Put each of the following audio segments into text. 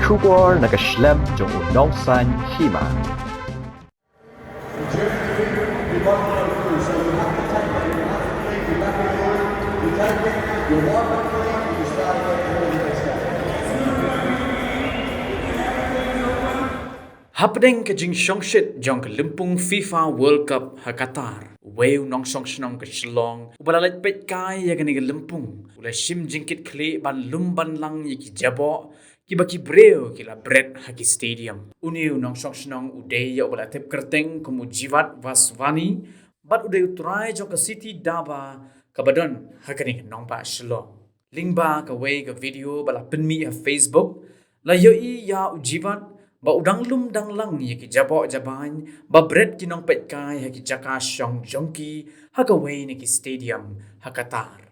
Shubor nakaslem jong Nongshong Hima. Hapdeng ke jing shongshit jong ke limpung FIFA World Cup ha Qatar. Weu Nongshong Shnong ke Shillong. Ubalalet pet kai ya gani ke limpung. Ula shim jingkit kle ban lumban lang ya ki Jaboh. Ki baki breo ki la Bret ha ki stadium. Uniu Nongshong Shnong udai ya ubalatep kerteng kumu jivat waswani. Bat udai utrai jong ke city daba kabadon ha gani ke nongpa Shillong. Lingba ke wei ke video bala penmi ha Facebook. La yoi ya ujivat ba udang lum dang lang ye ki Jaboh jaban ba Bret ki nong pet kai ha ki jaka shong jongki ha ka wei ni ki stadium ha Qatar.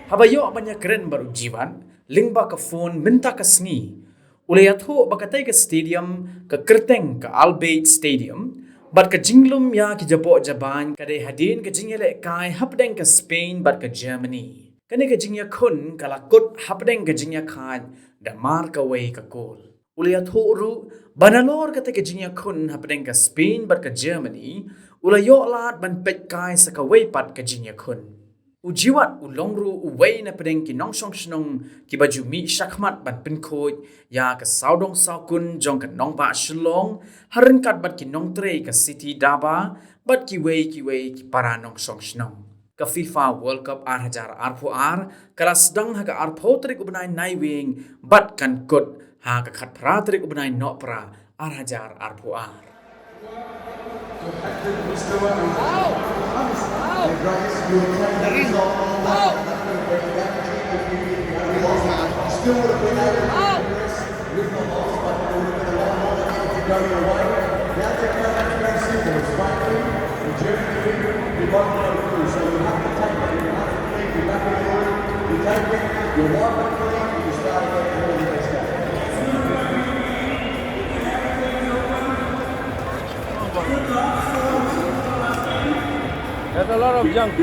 Habayo banyak keren baru jiwan lingba ke phone minta ke sengi ulayatho bakatai ke stadium ke kerteng ke Al Bayt Stadium. Bat ke jinglum ya ki Jaboh jaban kadai hadin ke jingle kai hapdeng ke Spain bat ke Germany. Kani ke jingya kun kala kut hapdeng ke jingya khan da mar ka wei ka kol. Ulia thoru banalor kata ke jingya kun hapdeng ke Spain bat ke Germany ulayo lat ban pet kai sa ka wei pat ke jingya kun. Ujiwat ulongru uwei na pedeng ki Nongshong Shnong ki baju mi shakmat ban pinkoj ya ke saudong saukun jong ke nongba Shillong harin kat bat ki nongtre ke city daba bat ki wei ki para Nongshong Shnong. Ke FIFA World Cup ar kala sedang ha ke arpo trik ubnai naiwing bat kan kut ha ke khat pra trik ubnai nok pra arpo. There's a lot of junk.